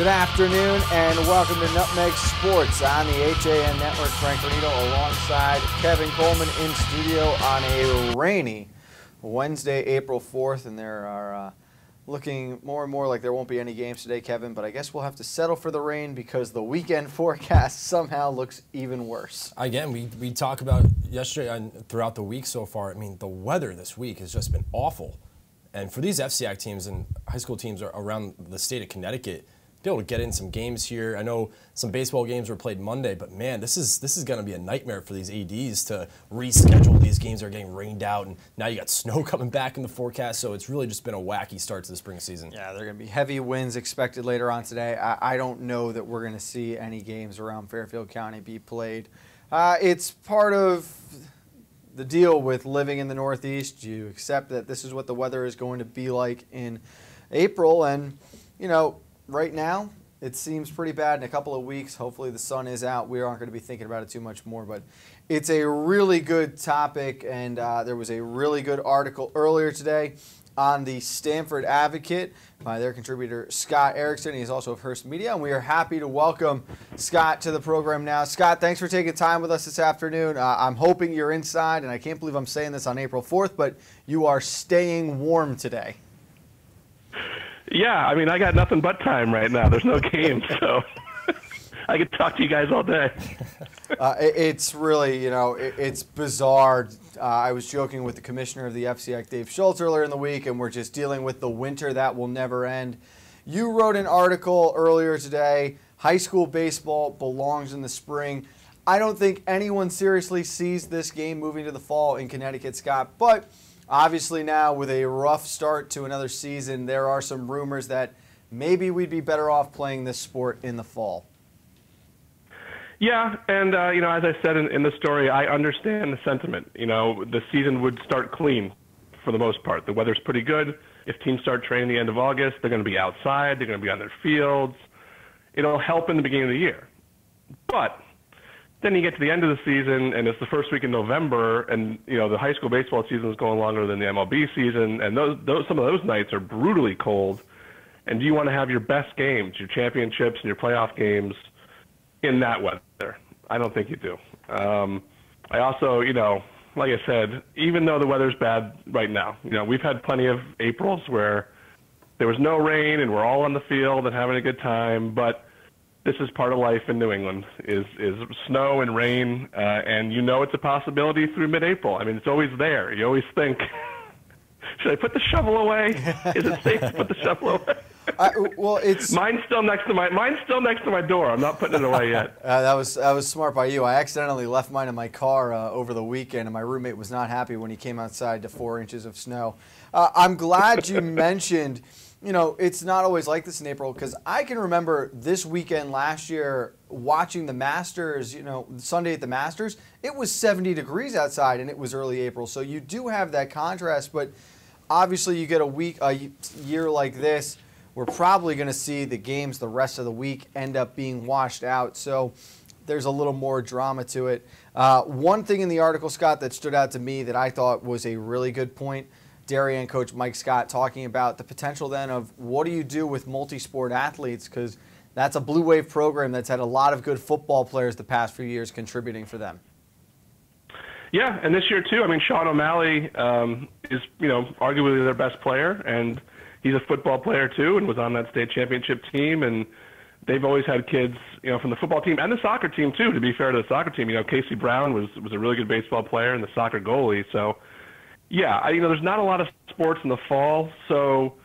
Good afternoon and welcome to Nutmeg Sports on the HAN Network. Frank Granito alongside Kevin Coleman in studio on a rainy Wednesday, April 4th, and there are looking more and more like there won't be any games today, Kevin, but I guess we'll have to settle for the rain because the weekend forecast somehow looks even worse. Again, we talked about yesterday and throughout the week so far. I mean, the weather this week has just been awful. And for these FCIAC teams and high school teams around the state of Connecticut, be able to get in some games here. I know some baseball games were played Monday, but man, this is going to be a nightmare for these ADs to reschedule these games that are getting rained out, and now you got snow coming back in the forecast, so it's really just been a wacky start to the spring season. Yeah, there are going to be heavy winds expected later on today. I don't know that we're going to see any games around Fairfield County be played. It's part of the deal with living in the Northeast. You accept that this is what the weather is going to be like in April, and you know, right now, it seems pretty bad. In a couple of weeks, hopefully the sun is out. We aren't going to be thinking about it too much more, but it's a really good topic, and there was a really good article earlier today on the Stanford Advocate by their contributor Scott Erickson. He's also of Hearst Media, and we are happy to welcome Scott to the program now. Scott, thanks for taking time with us this afternoon. I'm hoping you're inside, and I can't believe I'm saying this on April 4th, but you are staying warm today. Yeah, I mean, I got nothing but time right now. There's no games, so I could talk to you guys all day. It's really, you know, it's bizarre. I was joking with the commissioner of the FCIAC, Dave Schultz, earlier in the week, and we're just dealing with the winter that will never end. You wrote an article earlier today, high school baseball belongs in the spring. I don't think anyone seriously sees this game moving to the fall in Connecticut, Scott, but obviously now with a rough start to another season, there are some rumors that maybe we'd be better off playing this sport in the fall. Yeah, and, you know, as I said in the story, I understand the sentiment. You know, the season would start clean for the most part. The weather's pretty good. If teams start training the end of August, they're going to be outside. They're going to be on their fields. It'll help in the beginning of the year. But then you get to the end of the season, and it's the first week in November, and you know the high school baseball season is going longer than the MLB season, and some of those nights are brutally cold. And do you want to have your best games, your championships and your playoff games, in that weather? I don't think you do. I also, you know, like I said, even though the weather's bad right now, you know, we've had plenty of Aprils where there was no rain and we're all on the field and having a good time, but this is part of life in New England, is snow and rain, and you know it's a possibility through mid-April. I mean, it's always there. You always think, should I put the shovel away? Is it safe to put the shovel away? Well, it's mine's still next to my door. I'm not putting it away yet. That was smart by you. I accidentally left mine in my car over the weekend, and my roommate was not happy when he came outside to 4 inches of snow. I'm glad you mentioned, you know, it's not always like this in April, because I can remember this weekend last year watching the Masters, you know, Sunday at the Masters. It was 70 degrees outside, and it was early April. So you do have that contrast, but obviously you get a year like this, we're probably going to see the games the rest of the week end up being washed out. So there's a little more drama to it. One thing in the article, Scott, that stood out to me that I thought was a really good point, Darien coach Mike Scott talking about the potential then of what do you do with multi-sport athletes, because that's a Blue Wave program that's had a lot of good football players the past few years contributing for them. Yeah, and this year too. I mean, Sean O'Malley is, you know, arguably their best player, and he's a football player too, and was on that state championship team. And they've always had kids, you know, from the football team and the soccer team too. To be fair to the soccer team, you know, Casey Brown was a really good baseball player and the soccer goalie. So, yeah, you know, there's not a lot of sports in the fall. So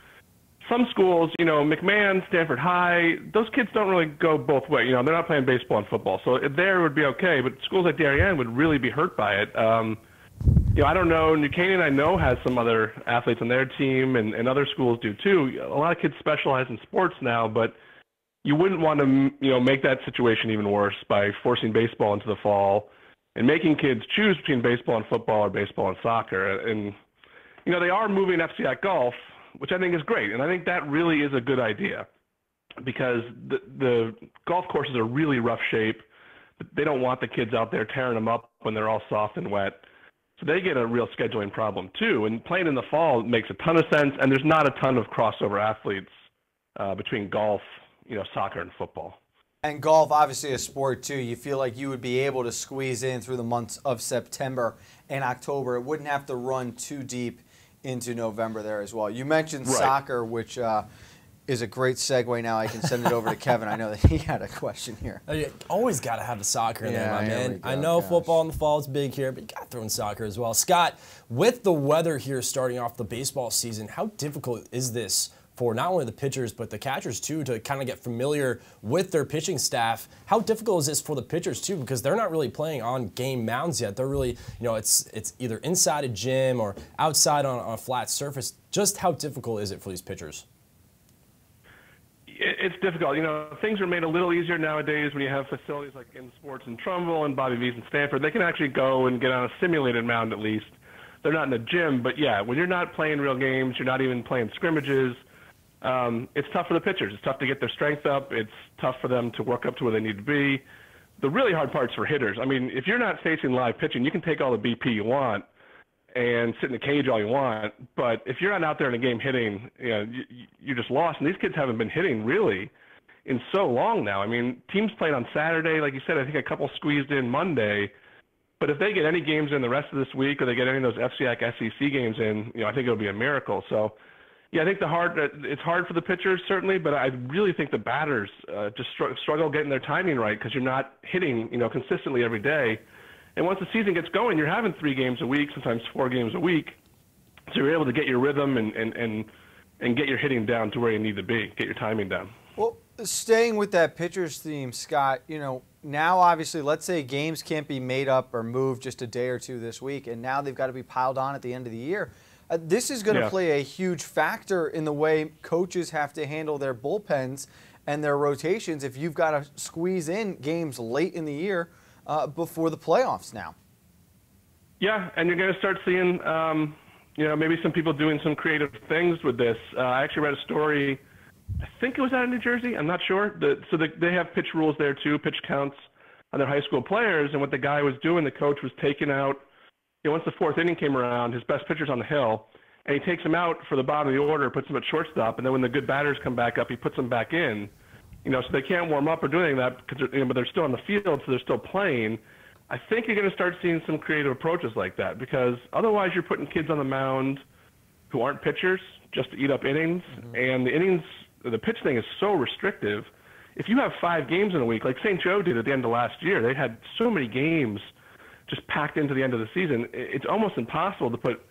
some schools, you know, McMahon, Stanford High, those kids don't really go both ways. You know, they're not playing baseball and football, so there would be okay. But schools like Darien would really be hurt by it. You know, I don't know. New Canaan, I know, has some other athletes on their team, and other schools do too. A lot of kids specialize in sports now, but you wouldn't want to, you know, make that situation even worse by forcing baseball into the fall and making kids choose between baseball and football or baseball and soccer. And, you know, they are moving FCIAC golf, which I think is great, and I think that really is a good idea because the golf courses are really rough shape. They don't want the kids out there tearing them up when they're all soft and wet. So they get a real scheduling problem too. And playing in the fall makes a ton of sense, and there's not a ton of crossover athletes between golf soccer and football. And golf, obviously a sport too. You feel like you would be able to squeeze in through the months of September and October. It wouldn't have to run too deep into November there as well. You mentioned soccer, which is a great segue. Now I can send it over to Kevin. I know that he had a question here. You always got to have the soccer in there, my man. Go, I know gosh. football in the fall is big here, but you got to throw in soccer as well. Scott, with the weather here starting off the baseball season, how difficult is this for not only the pitchers but the catchers too to kind of get familiar with their pitching staff? How difficult is this for the pitchers too, because they're not really playing on game mounds yet? They're really, it's either inside a gym or outside on a flat surface. Just how difficult is it for these pitchers? It's difficult. Things are made a little easier nowadays when you have facilities like In Sports in Trumbull and Bobby V's in Stanford. They can actually go and get on a simulated mound at least. They're not in a gym, but yeah, when you're not playing real games, you're not even playing scrimmages, it's tough for the pitchers. It's tough to get their strength up. It's tough for them to work up to where they need to be. The really hard part's for hitters. I mean, if you're not facing live pitching, you can take all the BP you want and sit in the cage all you want. But if you're not out there in a game hitting, you're just lost. And these kids haven't been hitting really in so long now. I mean, teams played on Saturday. Like you said, I think a couple squeezed in Monday. But if they get any games in the rest of this week or they get any of those FCIAC SEC games in, I think it'll be a miracle. So, yeah, I think it's hard for the pitchers, certainly, but I really think the batters just struggle getting their timing right because you're not hitting, consistently every day. And once the season gets going, you're having 3 games a week, sometimes 4 games a week. So you're able to get your rhythm and get your hitting down to where you need to be, get your timing down. Well, staying with that pitcher's theme, Scott, now obviously let's say games can't be made up or moved just a day or two this week, and now they've got to be piled on at the end of the year. This is going to play a huge factor in the way coaches have to handle their bullpens and their rotations if you've got to squeeze in games late in the year before the playoffs now. Yeah, and you're going to start seeing, maybe some people doing some creative things with this. I actually read a story, I think it was out of New Jersey, I'm not sure. They have pitch rules there too, pitch counts on their high school players, and what the guy was doing, the coach was taking out, once the 4th inning came around, his best pitcher's on the hill, and he takes him out for the bottom of the order, puts him at shortstop, and then when the good batters come back up, he puts them back in. So they can't warm up or do anything like that, but they're still on the field, so they're still playing. I think you're going to start seeing some creative approaches like that because otherwise you're putting kids on the mound who aren't pitchers just to eat up innings, and the pitch thing is so restrictive. If you have 5 games in a week, like St. Joe did at the end of last year, they had so many games just packed into the end of the season, it's almost impossible to put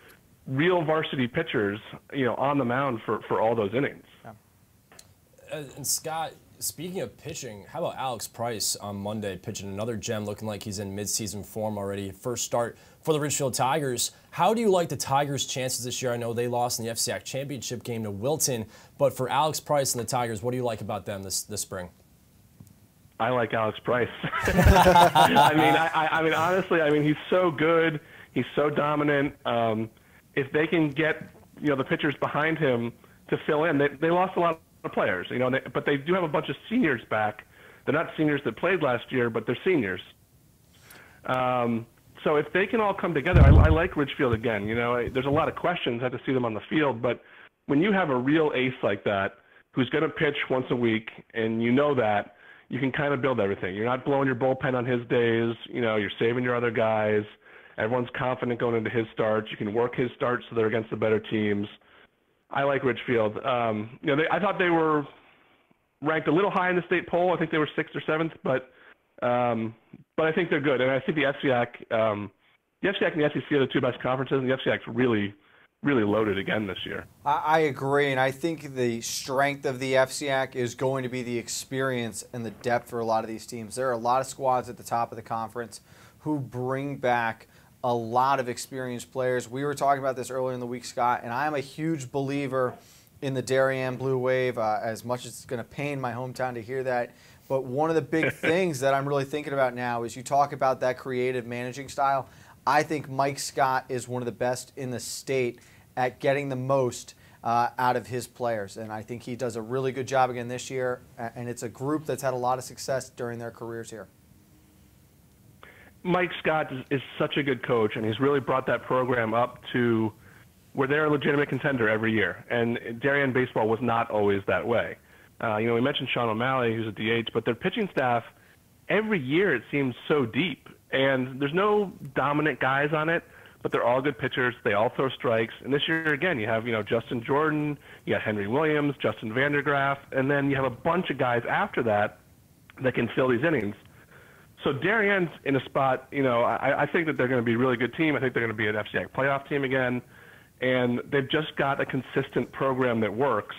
real varsity pitchers, on the mound for all those innings. Yeah. And Scott, speaking of pitching, how about Alex Price on Monday pitching another gem, looking like he's in midseason form already. First start for the Ridgefield Tigers. How do you like the Tigers' chances this year? I know they lost in the FCIAC championship game to Wilton, but for Alex Price and the Tigers, what do you like about them this spring? I like Alex Price. I mean, honestly, he's so good. He's so dominant. If they can get, the pitchers behind him to fill in, they lost a lot of players, but they do have a bunch of seniors back. They're not seniors that played last year, but they're seniors. So if they can all come together, I like Ridgefield again. There's a lot of questions. I have to see them on the field, but when you have a real ace like that who's going to pitch once a week, and that, you can kind of build everything. You're not blowing your bullpen on his days. You're saving your other guys. Everyone's confident going into his starts. You can work his starts so they're against the better teams. I like Ridgefield. I thought they were ranked a little high in the state poll. I think they were 6th or 7th, but I think they're good. And I think the FCIAC and the SEC are the 2 best conferences, and the FCIAC's really loaded again this year. I agree, and I think the strength of the FCIAC is going to be the experience and the depth for a lot of these teams. There are a lot of squads at the top of the conference who bring back a lot of experienced players. We were talking about this earlier in the week, Scott, and I'm a huge believer in the Darien Blue Wave, as much as it's going to pain my hometown to hear that. But one of the big things that I'm really thinking about now is you talk about that creative managing style. I think Mike Scott is one of the best in the state at getting the most out of his players. And I think he does a really good job again this year. And it's a group that's had a lot of success during their careers here. Mike Scott is such a good coach, and he's really brought that program up to where they're a legitimate contender every year. And Darien baseball was not always that way. We mentioned Sean O'Malley, who's a DH, but their pitching staff, every year it seems so deep. And there's no dominant guys on it, but they're all good pitchers. They all throw strikes. And this year, again, you have, Justin Jordan, you got Henry Williams, Justin Vandergraaf, and then you have a bunch of guys after that can fill these innings. So Darienne's in a spot, I think that they're going to be a really good team. I think they're going to be an FCIAC playoff team again. And they've just got a consistent program that works.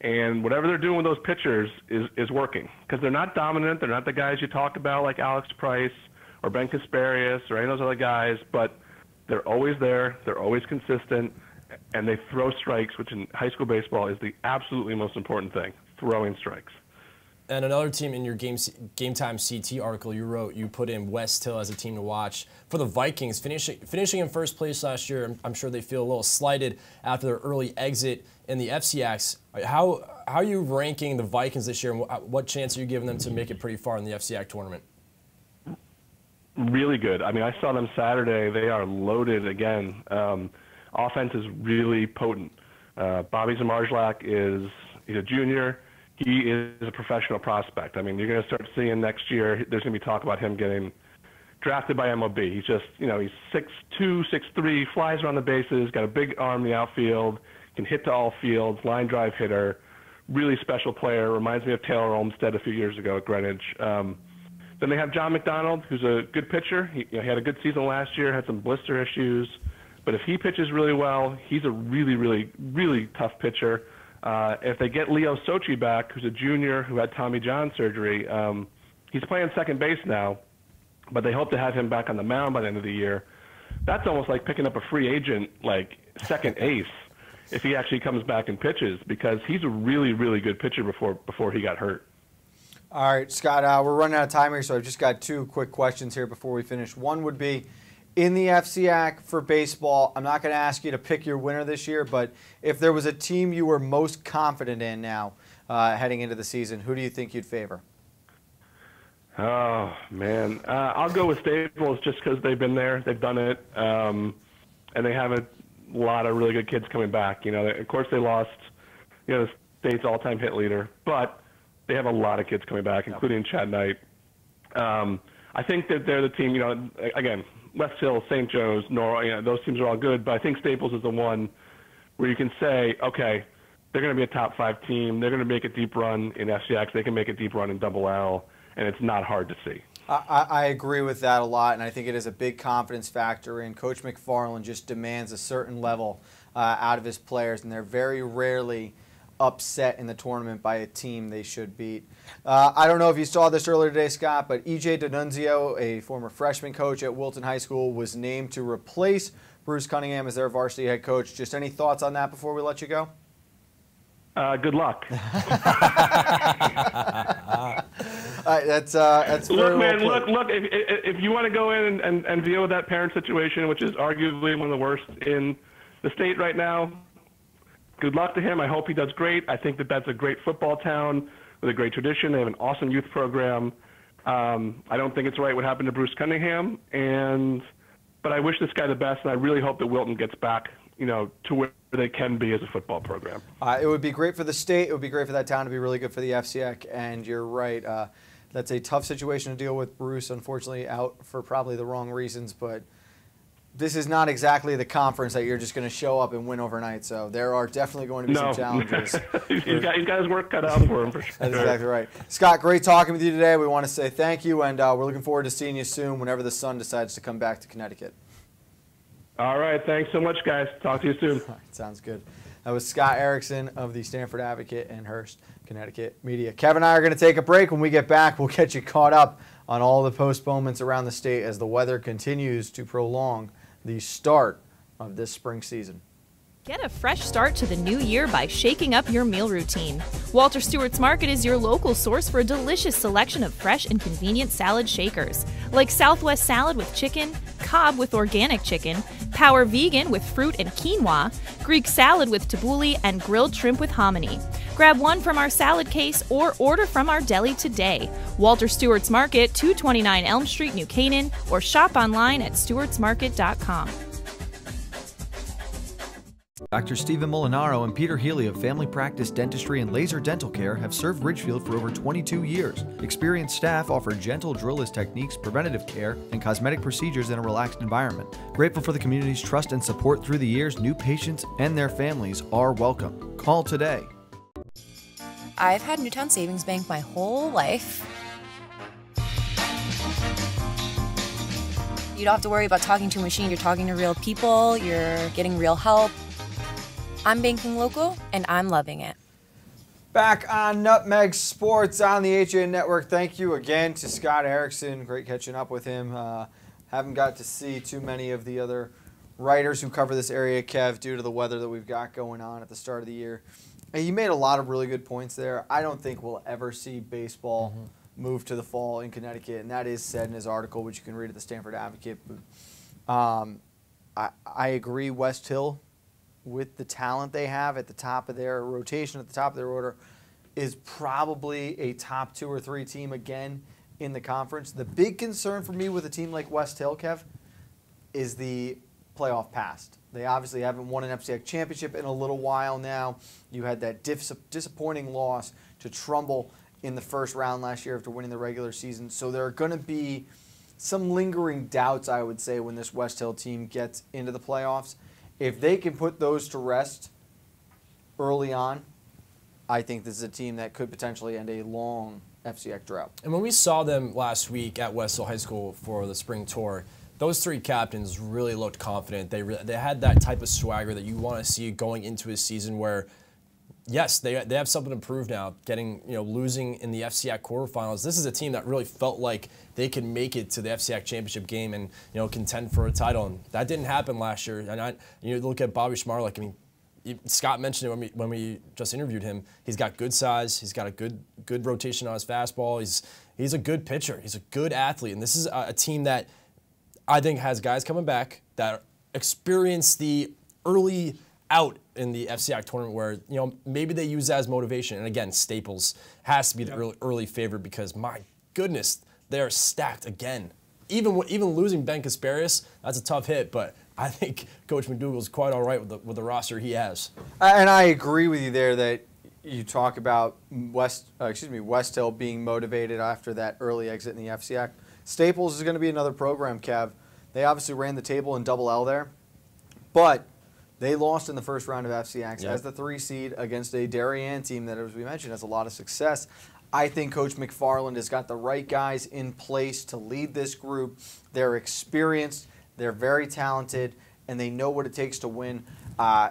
And whatever they're doing with those pitchers is working. Because they're not dominant. They're not the guys you talked about like Alex Price or Ben Kasparius or any of those other guys. But they're always there. They're always consistent. And they throw strikes, which in high school baseball is the absolutely most important thing, throwing strikes. And another team in your Game Time CT article you wrote, you put in West Hill as a team to watch. For the Vikings, finishing in first place last year, I'm sure they feel a little slighted after their early exit in the FCIACs. How are you ranking the Vikings this year, and what chance are you giving them to make it pretty far in the FCIAC tournament? Really good. I mean, I saw them Saturday. They are loaded again. Offense is really potent. Bobby Zamarjlak he's a junior. He is a professional prospect. I mean, you're going to start seeing next year, there's going to be talk about him getting drafted by MLB. He's just, he's 6'2", 6'3", flies around the bases, got a big arm in the outfield, can hit to all fields, line drive hitter, really special player. Reminds me of Taylor Olmstead a few years ago at Greenwich. Then they have John McDonald, who's a good pitcher. He had a good season last year, had some blister issues. But if he pitches really well, he's a really, really, really tough pitcher. If they get Leo Sochi back, who's a junior who had Tommy John surgery, he's playing second base now, but they hope to have him back on the mound by the end of the year. That's almost like picking up a free agent, like second ace, if he actually comes back and pitches, because he's a really, really good pitcher before he got hurt. All right, Scott, we're running out of time here, so I've just got two quick questions here before we finish. One would be, in the FCIAC for baseball, I'm not going to ask you to pick your winner this year, but if there was a team you were most confident in now heading into the season, who do you think you'd favor? Oh, man. I'll go with Staples just because they've been there. They've done it. And they have a lot of really good kids coming back. Of course, they lost the state's all-time hit leader, but they have a lot of kids coming back, including Chad Knight. I think that they're the team, again, West Hill, St. Joe's, Norway, those teams are all good, but I think Staples is the one where you can say, okay, they're going to be a top 5 team. They're going to make a deep run in FCIACs. They can make a deep run in Double L, and it's not hard to see. I agree with that a lot, and I think it is a big confidence factor, and Coach McFarland just demands a certain level out of his players, and they're very rarely upset in the tournament by a team they should beat. I don't know if you saw this earlier today, Scott, but E.J. D'Annunzio, a former freshman coach at Wilton High School, was named to replace Bruce Cunningham as their varsity head coach. Just any thoughts on that before we let you go? Good luck. That's look, man. Look. If you want to go in and deal with that parent situation, which is arguably one of the worst in the state right now, good luck to him. I hope he does great. I think that that's a great football town with a great tradition. They have an awesome youth program. I don't think it's right what happened to Bruce Cunningham, but I wish this guy the best, and I really hope that Wilton gets back, to where they can be as a football program. It would be great for the state. It would be great for that town to be really good for the FCIAC, and you're right. That's a tough situation to deal with. Bruce, unfortunately, out for probably the wrong reasons, but this is not exactly the conference that you're just going to show up and win overnight. So there are definitely going to be some challenges. he's got his work cut out for him, for sure. That's exactly right. Scott, great talking with you today. We want to say thank you, and we're looking forward to seeing you soon whenever the sun decides to come back to Connecticut. All right. Thanks so much, guys. Talk to you soon. All right, sounds good. That was Scott Erickson of the Stanford Advocate and Hearst, Connecticut Media. Kevin and I are going to take a break. When we get back, we'll get you caught up on all the postponements around the state as the weather continues to prolong the start of this spring season. Get a fresh start to the new year by shaking up your meal routine. Walter Stewart's Market is your local source for a delicious selection of fresh and convenient salad shakers, like Southwest salad with chicken, Cobb with organic chicken, Power Vegan with fruit and quinoa, Greek salad with tabbouleh, and grilled shrimp with hominy. Grab one from our salad case or order from our deli today. Walter Stewart's Market, 229 Elm Street, New Canaan, or shop online at stewartsmarket.com. Dr. Stephen Molinaro and Peter Healy of Family Practice Dentistry and Laser Dental Care have served Ridgefield for over 22 years. Experienced staff offer gentle drillless techniques, preventative care, and cosmetic procedures in a relaxed environment. Grateful for the community's trust and support through the years, new patients and their families are welcome. Call today. I've had Newtown Savings Bank my whole life. You don't have to worry about talking to a machine. You're talking to real people. You're getting real help. I'm banking local, and I'm loving it. Back on Nutmeg Sports on the HA Network. Thank you again to Scott Erickson. Great catching up with him. Haven't got to see too many of the other writers who cover this area, Kev, due to the weather that we've got going on at the start of the year. You made a lot of really good points there. I don't think we'll ever see baseball move to the fall in Connecticut, and that is said in his article, which you can read at the Stanford Advocate. But, I agree, West Hill, with the talent they have at the top of their rotation, at the top of their order, is probably a top 2 or 3 team again in the conference. The big concern for me with a team like West Hill, Kev, is the playoff past. They obviously haven't won an FCX championship in a little while now. You had that disappointing loss to Trumbull in the first round last year after winning the regular season. So there are going to be some lingering doubts, I would say, when this West Hill team gets into the playoffs. If they can put those to rest early on, I think this is a team that could potentially end a long FCX drought. And when we saw them last week at West Hill High School for the spring tour, those 3 captains really looked confident. They had that type of swagger that you want to see going into a season where, yes, they have something to prove now. Losing in the FCX quarterfinals. This is a team that really felt like they could make it to the FCX championship game and contend for a title. And that didn't happen last year. And you look at Bobby Schmarlik. I mean, Scott mentioned it when we just interviewed him. He's got good size. He's got a good rotation on his fastball. He's a good pitcher. He's a good athlete. And this is a team that I think has guys coming back that experience the early out in the FCX tournament where maybe they use that as motivation. And again, Staples has to be the early favorite because my goodness, they're stacked again. Even losing Ben Kasparius, that's a tough hit, but I think Coach McDougal's quite all right with the roster he has. And I agree with you there that you talk about West Hill being motivated after that early exit in the FCX. Staples is going to be another program, Kev. They obviously ran the table in Double L there, but they lost in the first round of FCX as the 3 seed against a Darien team that, as we mentioned, has a lot of success. I think Coach McFarland has got the right guys in place to lead this group. They're experienced, they're very talented, and they know what it takes to win.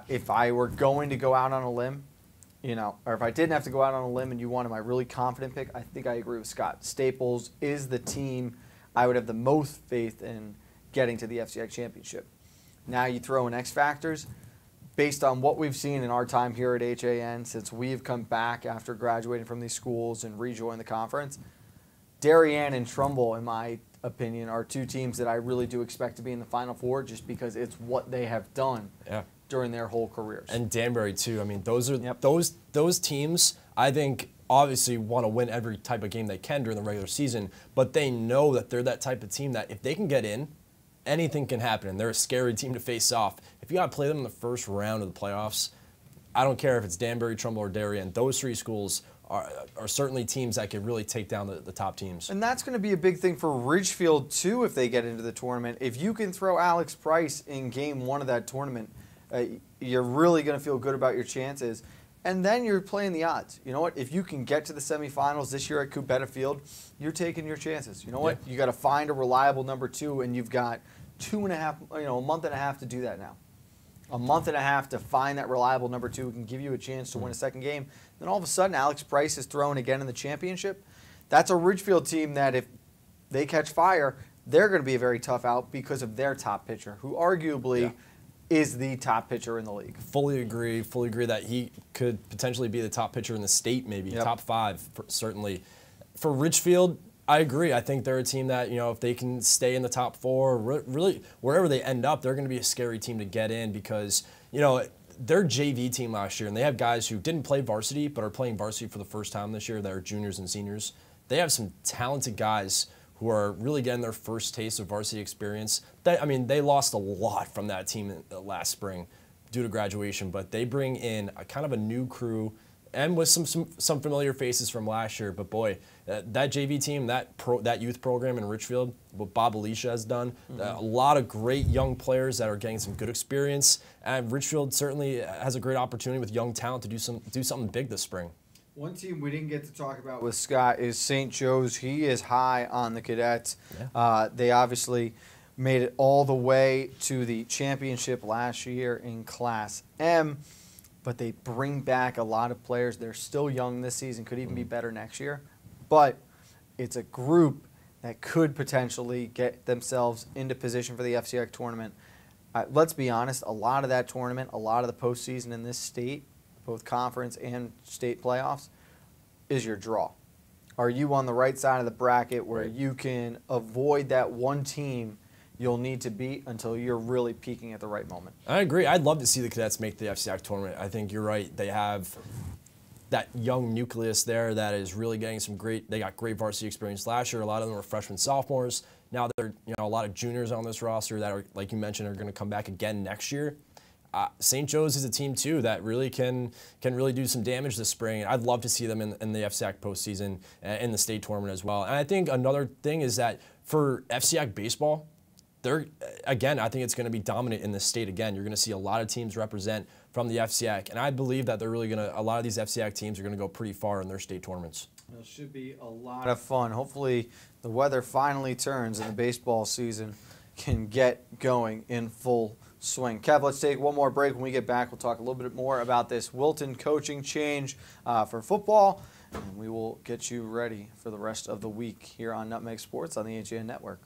If I were going to go out on a limb, or if I didn't have to go out on a limb and you wanted my really confident pick, I think I agree with Scott. Staples is the team I would have the most faith in getting to the FCX championship. Now you throw in X factors. Based on what we've seen in our time here at HAN since we've come back after graduating from these schools and rejoined the conference, Darien and Trumbull, in my opinion, are 2 teams that I really do expect to be in the Final Four just because it's what they have done during their whole careers. And Danbury, too. I mean, those are those teams, I think, obviously want to win every type of game they can during the regular season, but they know that they're that type of team that if they can get in, anything can happen, and they're a scary team to face off. If you got to play them in the first round of the playoffs, I don't care if it's Danbury, Trumbull, or Darien. Those 3 schools are certainly teams that could really take down the top teams. And that's going to be a big thing for Ridgefield, too, if they get into the tournament. If you can throw Alex Price in Game 1 of that tournament, you're really going to feel good about your chances. And then you're playing the odds. You know what? If you can get to the semifinals this year at Coubetta Field, you're taking your chances. You know what? You got to find a reliable number 2, and you've got a month and a half to do that now. A month and a half to find that reliable number 2 who can give you a chance to win a second game. Then all of a sudden, Alex Price is thrown again in the championship. That's a Ridgefield team that if they catch fire, they're going to be a very tough out because of their top pitcher, who arguably is the top pitcher in the league. Fully agree that he could potentially be the top pitcher in the state, maybe top 5 certainly. For Ridgefield, I agree. I think they're a team that, if they can stay in the top 4, really wherever they end up, they're going to be a scary team to get in because, their JV team last year, and they have guys who didn't play varsity but are playing varsity for the first time this year that are juniors and seniors. They have some talented guys who are really getting their first taste of varsity experience. They lost a lot from that team last spring. due to graduation, but they bring in a kind of a new crew and with some familiar faces from last year. But boy, that JV team, that youth program in Richfield, what Bob Alicia has done, a lot of great young players that are getting some good experience. And Richfield certainly has a great opportunity with young talent to do something big this spring. One team we didn't get to talk about with Scott is St. Joe's. He is high on the Cadets. Yeah. They obviously made it all the way to the championship last year in Class M. But they bring back a lot of players. They're still young this season, could even be better next year. But it's a group that could potentially get themselves into position for the FCX tournament. Let's be honest, a lot of that tournament, a lot of the postseason in this state, both conference and state playoffs, is your draw. Are you on the right side of the bracket where you can avoid that one team you'll need to beat until you're really peaking at the right moment? I agree. I'd love to see the Cadets make the FCX tournament. I think you're right. They have that young nucleus there that is really getting they got great varsity experience last year. A lot of them were freshmen, sophomores. Now there are a lot of juniors on this roster that are, like you mentioned, are going to come back again next year. St. Joe's is a team too that really can really do some damage this spring. I'd love to see them in the FCX postseason and in the state tournament as well. And I think another thing is that for FCX baseball, again, I think it's going to be dominant in this state again. You're going to see a lot of teams represent from the FCX, and I believe that a lot of these FCX teams are going to go pretty far in their state tournaments. It should be a lot of fun. Hopefully the weather finally turns and the baseball season can get going in full swing. Kev, let's take one more break. When we get back, we'll talk a little bit more about this Wilton coaching change for football, and we will get you ready for the rest of the week here on Nutmeg Sports on the HAN Network.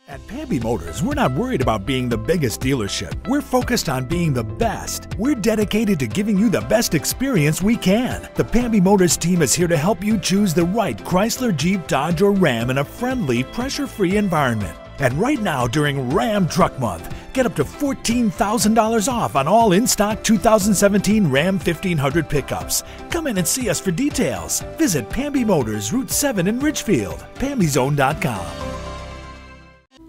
At Pamby Motors, we're not worried about being the biggest dealership. We're focused on being the best. We're dedicated to giving you the best experience we can. The Pamby Motors team is here to help you choose the right Chrysler, Jeep, Dodge, or Ram in a friendly, pressure-free environment. And right now, during Ram Truck Month, get up to $14,000 off on all in-stock 2017 Ram 1500 pickups. Come in and see us for details. Visit Pamby Motors, Route 7 in Ridgefield, PambyZone.com.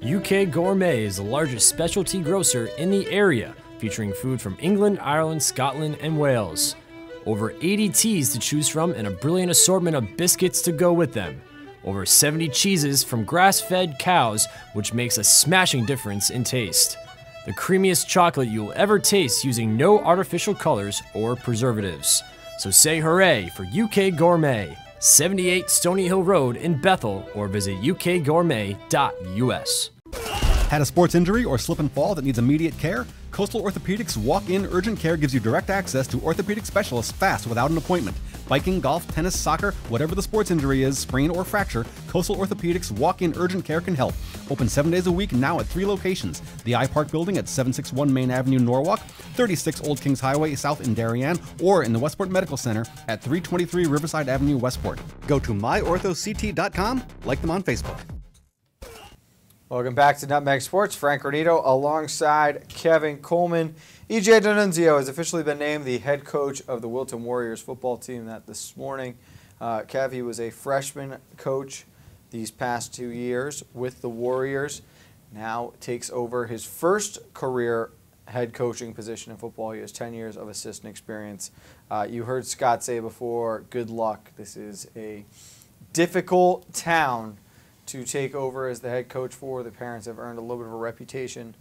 UK Gourmet is the largest specialty grocer in the area, featuring food from England, Ireland, Scotland, and Wales. Over 80 teas to choose from and a brilliant assortment of biscuits to go with them. Over 70 cheeses from grass-fed cows, which makes a smashing difference in taste. The creamiest chocolate you'll ever taste using no artificial colors or preservatives. So say hooray for UK Gourmet, 78 Stony Hill Road in Bethel, or visit ukgourmet.us. Had a sports injury or slip and fall that needs immediate care? Coastal Orthopedics Walk-In Urgent Care gives you direct access to orthopedic specialists fast without an appointment. Biking, golf, tennis, soccer, whatever the sports injury is, sprain or fracture, Coastal Orthopedics Walk-In Urgent Care can help. Open 7 days a week now at 3 locations. The iPark Building at 761 Main Avenue, Norwalk, 36 Old Kings Highway South in Darien, or in the Westport Medical Center at 323 Riverside Avenue, Westport. Go to myorthoct.com, like them on Facebook. Welcome back to Nutmeg Sports. Frank Granito alongside Kevin Coleman. E.J. D'Annunzio has officially been named the head coach of the Wilton Warriors football team this morning. Kev, he was a freshman coach these past 2 years with the Warriors. Now takes over his first career head coaching position in football. He has 10 years of assistant experience. You heard Scott say before, good luck. This is a difficult town to take over as the head coach for. The parents have earned a little bit of a reputation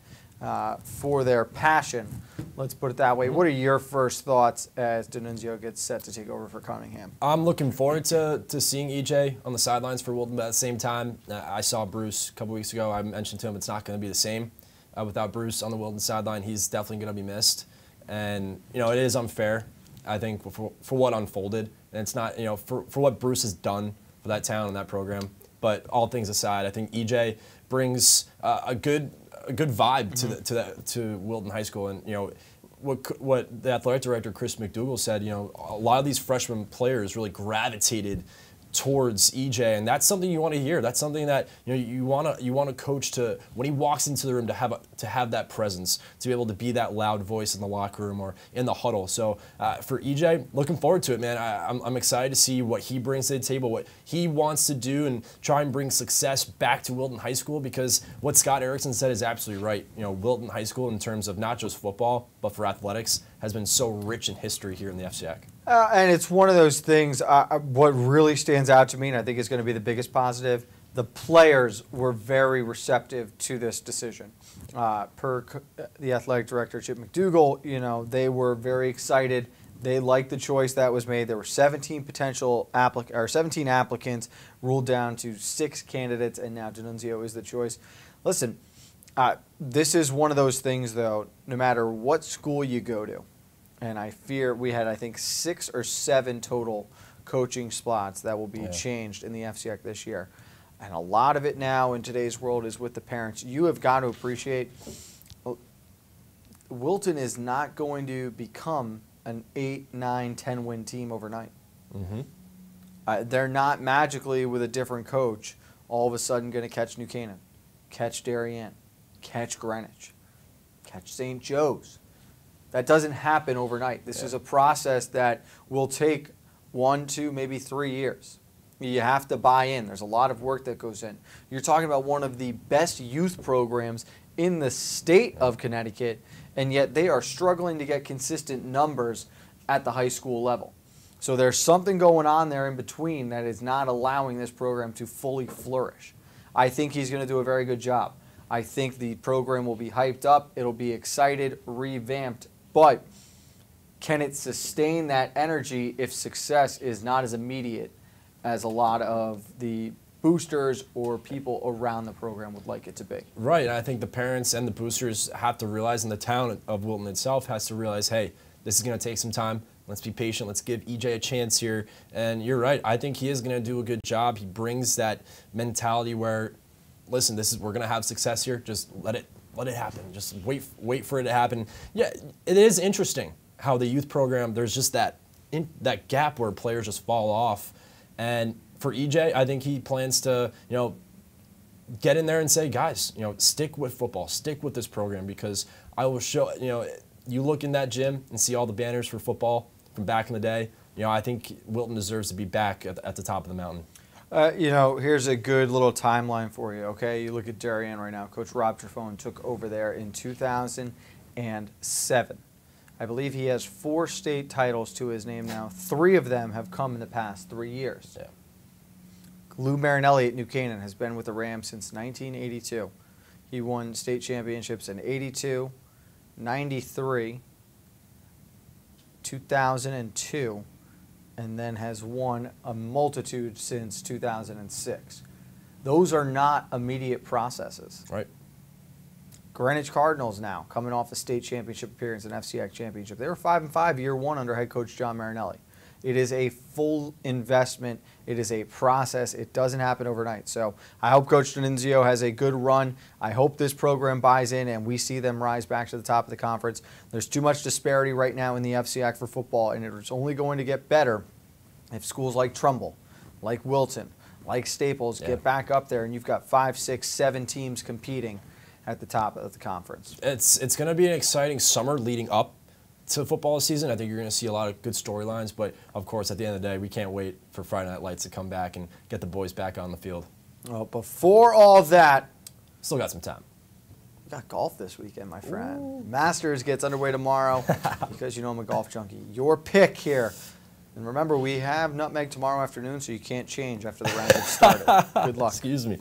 for their passion. Let's put it that way. What are your first thoughts as D'Annunzio gets set to take over for Cunningham? I'm looking forward to seeing EJ on the sidelines for Wilton, but at the same time, I saw Bruce a couple weeks ago. I mentioned to him it's not going to be the same without Bruce on the Wilton sideline. He's definitely going to be missed. And, it is unfair, I think, for what unfolded. And it's not, for what Bruce has done for that town and that program. But all things aside, I think EJ brings a good vibe to Wilton High School, and what the athletic director Chris McDougall said. A lot of these freshman players really gravitated towards EJ, and that's something you want to hear. That's something that you want a coach to, when he walks into the room, to have that presence, to be able to be that loud voice in the locker room or in the huddle. So for EJ, looking forward to it, man. I'm excited to see what he brings to the table, what he wants to do, and try and bring success back to Wilton High School, because what Scott Erickson said is absolutely right. Wilton High School, in terms of not just football but for athletics, has been so rich in history here in the FCIAC. And it's one of those things, what really stands out to me, and I think is going to be the biggest positive, the players were very receptive to this decision. Per the athletic director, Chip McDougall, they were very excited. They liked the choice that was made. There were 17 17 applicants, ruled down to 6 candidates, and now D'Annunzio is the choice. Listen, this is one of those things, though, no matter what school you go to, and I fear we had, I think, 6 or 7 total coaching spots that will be changed in the FCIAC this year. And a lot of it now in today's world is with the parents. You have got to appreciate Wilton is not going to become an 8, 9, 10-win team overnight. They're not magically, with a different coach, all of a sudden going to catch New Canaan, catch Darien, catch Greenwich, catch St. Joe's. That doesn't happen overnight. This is a process that will take 1, 2, maybe 3 years. You have to buy in. There's a lot of work that goes in. You're talking about one of the best youth programs in the state of Connecticut, and yet they are struggling to get consistent numbers at the high school level. So there's something going on there in between that is not allowing this program to fully flourish. I think he's going to do a very good job. I think the program will be hyped up. It'll be excited, revamped. But can it sustain that energy if success is not as immediate as a lot of the boosters or people around the program would like it to be? Right, and I think the parents and the boosters have to realize, and the town of Wilton itself has to realize, hey, this is going to take some time. Let's be patient. Let's give EJ a chance here. And you're right. I think he is going to do a good job. He brings that mentality where, listen, we're going to have success here. Just let it happen. Just wait for it to happen. Yeah, it is interesting how the youth program, there's just that gap where players just fall off. And for EJ, I think he plans to, get in there and say, guys, stick with football, stick with this program, because I will show, you look in that gym and see all the banners for football from back in the day. I think Wilton deserves to be back at the top of the mountain. Here's a good little timeline for you, okay? You look at Darien right now. Coach Rob Trefone took over there in 2007. I believe he has 4 state titles to his name now. 3 of them have come in the past 3 years. Yeah. Lou Marinelli at New Canaan has been with the Rams since 1982. He won state championships in 82, 93, 2002, and then has won a multitude since 2006. Those are not immediate processes. Right. Greenwich Cardinals now, coming off a state championship appearance, an FCIAC championship. They were 5-5 year 1 under head coach John Marinelli. It is a full investment. It is a process. It doesn't happen overnight. So I hope Coach D'Annunzio has a good run. I hope this program buys in and we see them rise back to the top of the conference. There's too much disparity right now in the FCIAC for football, and it's only going to get better if schools like Trumbull, like Wilton, like Staples get back up there, and you've got 5, 6, 7 teams competing at the top of the conference. It's going to be an exciting summer leading up to football season. I think you're going to see a lot of good storylines, but of course, at the end of the day, we can't wait for Friday Night Lights to come back and get the boys back on the field. Well, before all of that, still got some time. We got golf this weekend, my friend. Ooh. Masters gets underway tomorrow because I'm a golf junkie. Your pick here. And remember, we have Nutmeg tomorrow afternoon, so you can't change after the round gets started. Good luck. Excuse me.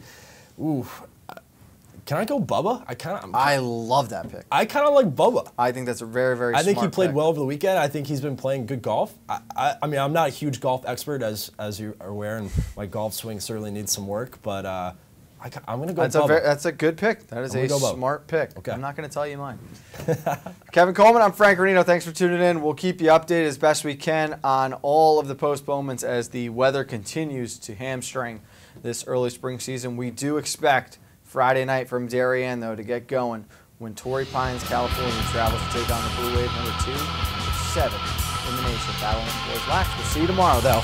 Ooh. Can I go Bubba? I love that pick. I kind of like Bubba. I think that's a very, very smart I think he played pick. well over the weekend. I think he's been playing good golf. I mean, I'm not a huge golf expert, as you are aware, and my golf swing certainly needs some work, but I'm going to go Bubba. That's a good pick. That is a smart pick. Okay. I'm not going to tell you mine. Kevin Coleman, I'm Frank Granito. Thanks for tuning in. We'll keep you updated as best we can on all of the postponements as the weather continues to hamstring this early spring season. We do expect Friday night from Darien, though, to get going when Torrey Pines, California travels to take on the Blue Wave #2, 7 in the nation, battling boys lax. We'll see you tomorrow, though.